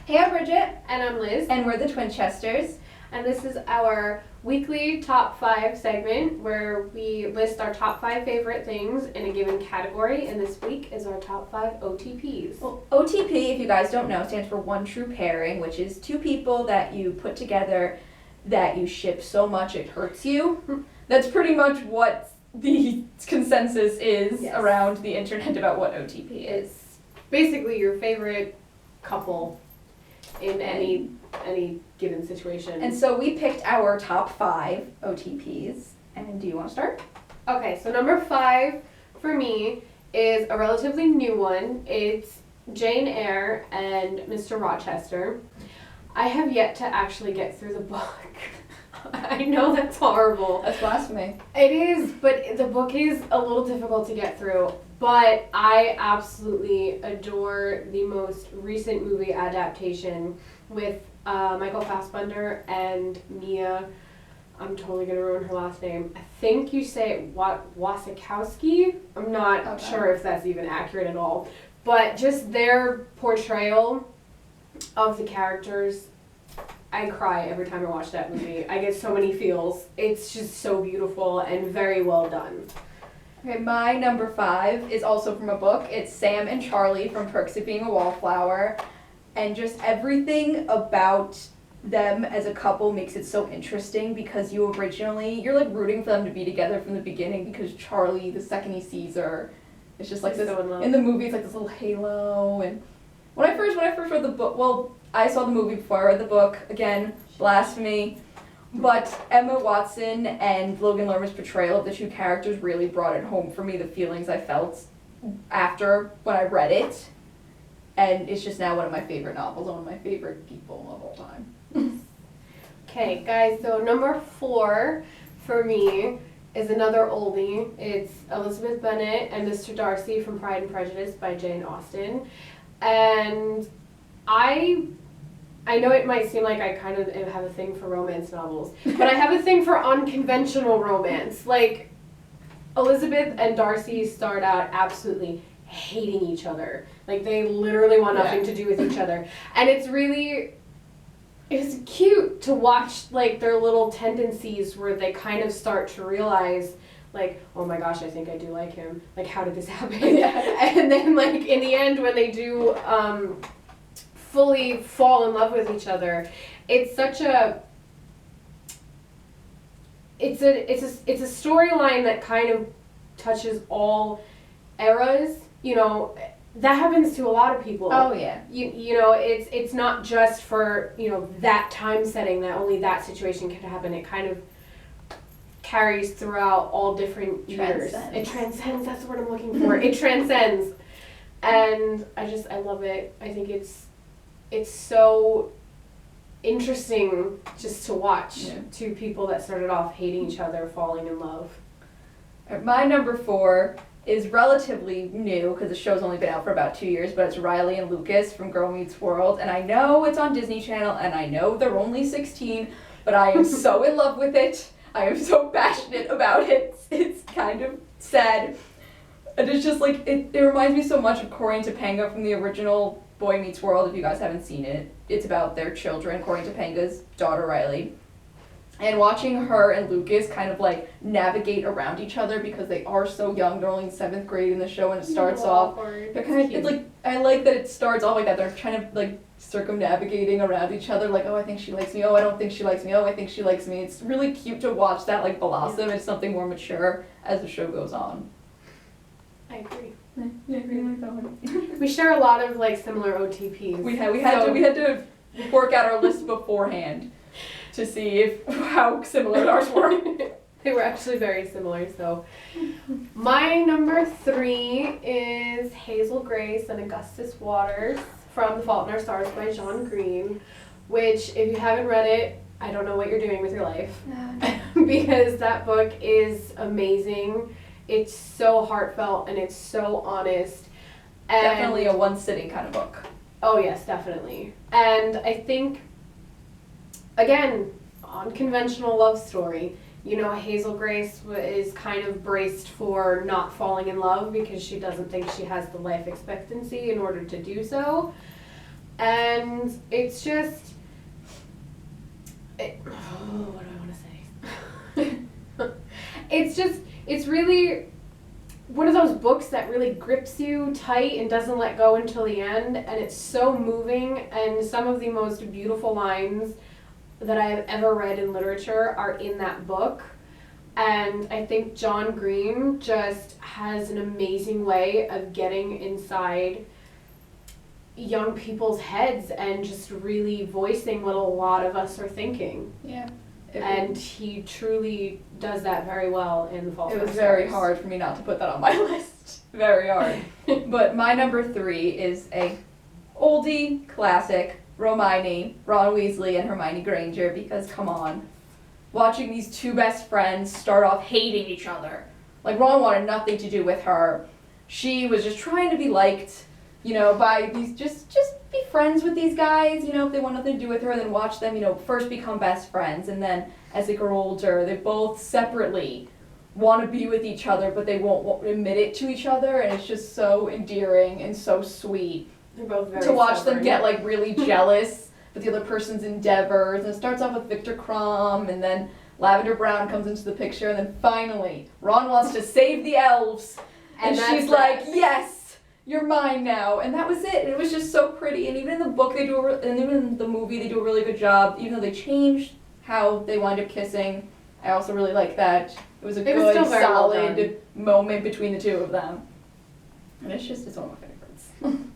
Hey, I'm Bridget. And I'm Liz. And we're the Twinchesters. And this is our weekly top 5 segment where we list our top 5 favorite things in a given category. And this week is our top 5 OTPs. Well, OTP, if you guys don't know, stands for one true pairing, which is two people that you put together that you ship so much it hurts you. That's pretty much what the consensus is around the internet about what OTP is. It's basically your favorite couple in any given situation. And so we picked our top 5 OTPs. And do you want to start? Okay, so number 5 for me is a relatively new one. It's Jane Eyre and Mr. Rochester. I have yet to actually get through the book. I know that's horrible. That's blasphemy. It is, but the book is a little difficult to get through. But I absolutely adore the most recent movie adaptation with Michael Fassbender and Mia. I'm totally going to ruin her last name. I think you say Wasikowski. I'm not sure if that's even accurate at all. But just their portrayal of the characters, I cry every time I watch that movie. I get so many feels. It's just so beautiful and very well done. Okay, my number 5 is also from a book. It's Sam and Charlie from Perks of Being a Wallflower. And just everything about them as a couple makes it so interesting because you're like rooting for them to be together from the beginning because Charlie, the second he sees her, it's just like He's this, so in love. in the movie it's like this little halo. And when I first read the book, well, I saw the movie before I read the book, again, blasphemy. But Emma Watson and Logan Lerman's portrayal of the two characters really brought it home for me, the feelings I felt after when I read it. And it's just now one of my favorite novels, one of my favorite people of all time. Okay, guys, so number 4 for me is another oldie. It's Elizabeth Bennet and Mr. Darcy from Pride and Prejudice by Jane Austen. And I know it might seem like I kind of have a thing for romance novels, but I have a thing for unconventional romance. Like, Elizabeth and Darcy start out absolutely hating each other. Like, they literally want nothing to do with each other. And it's cute to watch, like, their little tendencies where they kind of start to realize, like, oh my gosh, I think I do like him. Like, how did this happen? And then, like, in the end, when they do fully fall in love with each other, it's such a it's a storyline that kind of touches all eras. You know, that happens to a lot of people. Oh yeah. You know, it's not just for, you know, that time setting that only that situation can happen. It kind of carries throughout all different years. It transcends. That's the word I'm looking for. It transcends, and I love it. I think it's so interesting just to watch two people that started off hating each other falling in love. My number 4 is relatively new because the show's only been out for about 2 years, but it's Riley and Lucas from Girl Meets World. And I know it's on Disney Channel, and I know they're only 16, but I am so in love with it. I am so passionate about it. It's kind of sad. And it's just like, it reminds me so much of Corey and Topanga from the original Boy Meets World, if you guys haven't seen it. It's about their children, Corey and Topanga's daughter Riley. And watching her and Lucas kind of like navigate around each other because they are so young. They're only in 7th grade in the show, and it starts off. They're kind of, it's like, I like that it starts off like that. They're kind of like circumnavigating around each other, like, oh, I think she likes me. Oh, I don't think she likes me. Oh, I think she likes me. It's really cute to watch that like blossom. It's something more mature as the show goes on. I agree. Yeah, I really like that one. We share a lot of like similar OTPs. We had to work out our list beforehand to see how similar ours were. They were actually very similar. So my number 3 is Hazel Grace and Augustus Waters from The Faulkner Stars by John Green, which, if you haven't read it, I don't know what you're doing with your life. Because that book is amazing. It's so heartfelt and it's so honest. And definitely a one-sitting kind of book. Oh yes, definitely. And I think, again, unconventional love story. You know, Hazel Grace is kind of braced for not falling in love because she doesn't think she has the life expectancy in order to do so. And it's just, what do I want to say? It's really one of those books that really grips you tight and doesn't let go until the end, and it's so moving, and some of the most beautiful lines that I have ever read in literature are in that book. And I think John Green just has an amazing way of getting inside young people's heads and just really voicing what a lot of us are thinking. Yeah. And he truly does that very well in Faulkner Stars. It was very hard for me not to put that on my list. Very hard. But my number 3 is a oldie classic, Ron Weasley and Hermione Granger, because come on. Watching these two best friends start off hating each other. Like, Ron wanted nothing to do with her. She was just trying to be liked, by these, just be friends with these guys, if they want nothing to do with her, and then watch them, first become best friends, and then as they grow older, they both separately want to be with each other, but they won't admit it to each other, and it's just so endearing and so sweet. They're both very to watch stubborn. them get, really jealous with the other person's endeavors, and it starts off with Victor Crumb, and then Lavender Brown comes into the picture, and then finally, Ron wants to save the elves, and she's like, yes! You're mine now, and that was it. And it was just so pretty. And even in the book, and even in the movie, they do a really good job. Even though they changed how they wind up kissing, I also really like that. It was a good, solid moment between the two of them. And it's one of my favorites.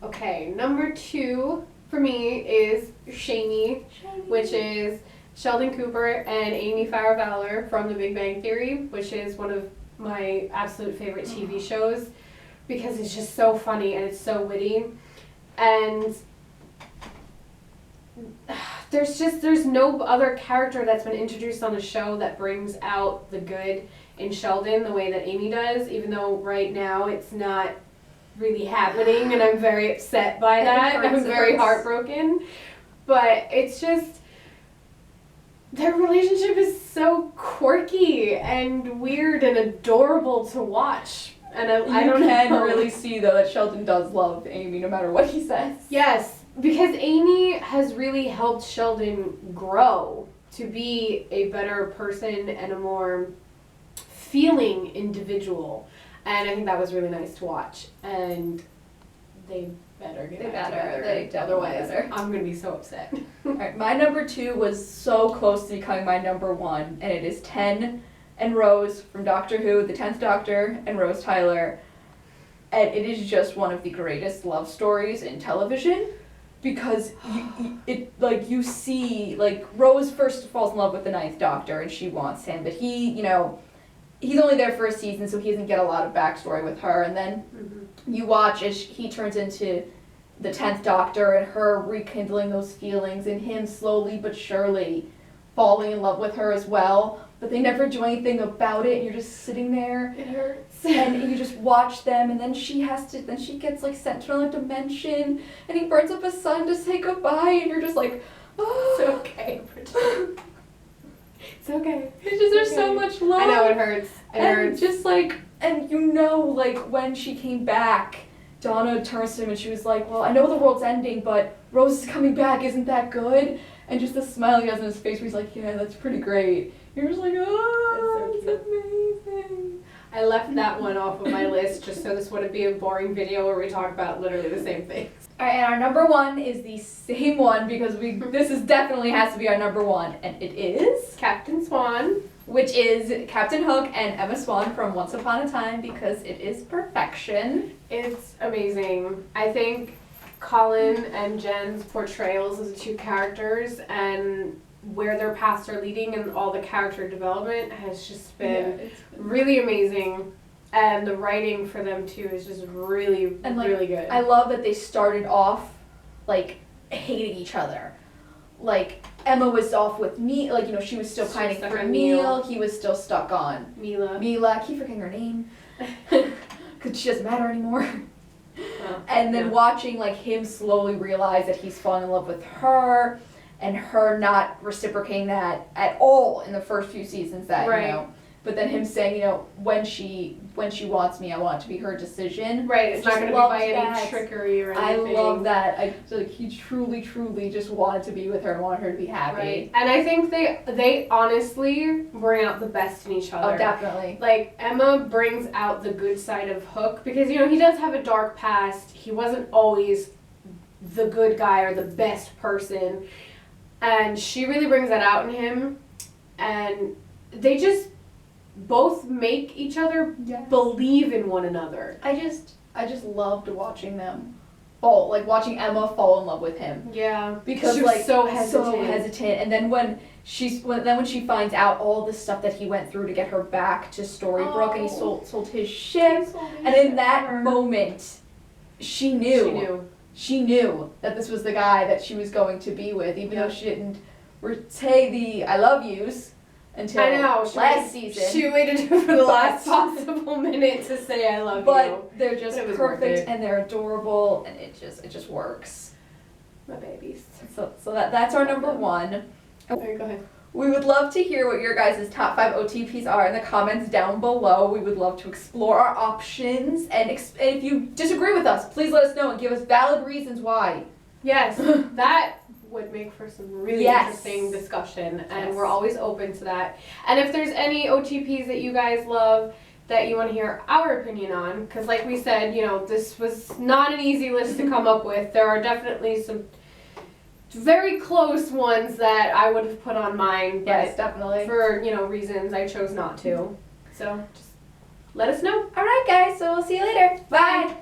Okay, number 2 for me is Shamey, which is Sheldon Cooper and Amy Farrah Fowler from The Big Bang Theory, which is one of my absolute favorite TV shows. Because it's just so funny and it's so witty, and there's no other character that's been introduced on the show that brings out the good in Sheldon the way that Amy does, even though right now it's not really happening, and I'm very upset by that. I'm very heartbroken, but it's just, their relationship is so quirky and weird and adorable to watch. And I don't know. Really see, though, that Sheldon does love Amy no matter what he says. Yes, because Amy has really helped Sheldon grow to be a better person and a more feeling individual. And I think that was really nice to watch. And they better get back together. They definitely better. I'm going to be so upset. All right, my number 2 was so close to becoming my number 1, and it is 10 and Rose from Doctor Who, the 10th Doctor, and Rose Tyler. And it is just one of the greatest love stories in television, because you see, Rose first falls in love with the 9th Doctor, and she wants him, but he, he's only there for a season, so he doesn't get a lot of backstory with her, and then you watch as he turns into the 10th Doctor, and her rekindling those feelings, and him slowly but surely falling in love with her as well. But they never do anything about it, and you're just sitting there. It hurts. And you just watch them, and then she gets sent to another dimension, and he burns up his sun to say goodbye, and you're just like, oh. It's okay, Bridget. It's okay. It's just, there's so much love. I know, it hurts. It hurts. Just when she came back, Donna turns to him and she was like, well, I know the world's ending, but Rose is coming back, isn't that good? And just the smile he has on his face where he's like, yeah, that's pretty great. You're just like, oh, it's amazing. I left that one off of my list just so this wouldn't be a boring video where we talk about literally the same things. All right, and our number 1 is the same one, because this is definitely has to be our number 1, and it is Captain Swan, which is Captain Hook and Emma Swan from Once Upon a Time, because it is perfection. It's amazing. I think Colin and Jen's portrayals as the two characters and where their paths are leading and all the character development has just been really amazing. And the writing for them too is just really, really good. I love that they started off hating each other. Emma was off with me, she was still pining for Neil. He was still stuck on Mila, I keep forgetting her name because she doesn't matter anymore. And then watching him slowly realize that he's falling in love with her, and her not reciprocating that at all in the first few seasons that but then him saying, you know, when she wants me, I want it to be her decision. Right, it's I not just going to be loved by any that. trickery or I anything. love that. He truly just wanted to be with her and wanted her to be happy. Right, and I think they honestly bring out the best in each other. Oh, definitely. Like, Emma brings out the good side of Hook because, you know, he does have a dark past. He wasn't always the good guy or the best person. And she really brings that out in him. And they just both make each other believe in one another. I just loved watching them watching Emma fall in love with him. Yeah. Because she was so hesitant. And then when she finds out all the stuff that he went through to get her back to Storybrooke, and he sold his ship, and in that moment, she knew that this was the guy that she was going to be with, even though she didn't say the I love yous until last season. She waited for the last possible minute to say I love you. But they're just But it was perfect and they're adorable and it just works. My babies. So that's our number one. Okay, go ahead. We would love to hear what your guys' top 5 OTPs are in the comments down below. We would love to explore our options, and if you disagree with us, please let us know and give us valid reasons why. Yes, that would make for some really interesting discussion, and we're always open to that. And if there's any OTPs that you guys love that you want to hear our opinion on, because like we said, you know, this was not an easy list to come up with. There are definitely some very close ones that I would have put on mine, but definitely. For, you know, reasons I chose not to. So just let us know. All right, guys, so we'll see you later. Bye.